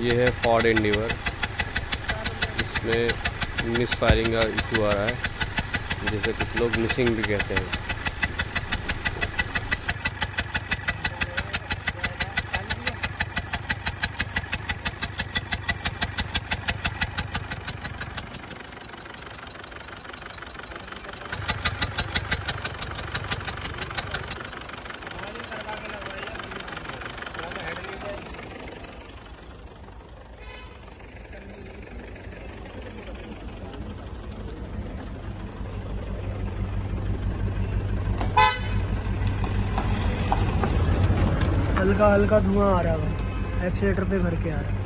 ये है Ford endeavour, इसमें मिस फायरिंग का इशू आ रहा है, जिसे कुछ लोग मिसिंग भी कहते हैं। हल्का हल्का धुआं आ रहा है, एक्सीलेटर पे भर के आ रहा है।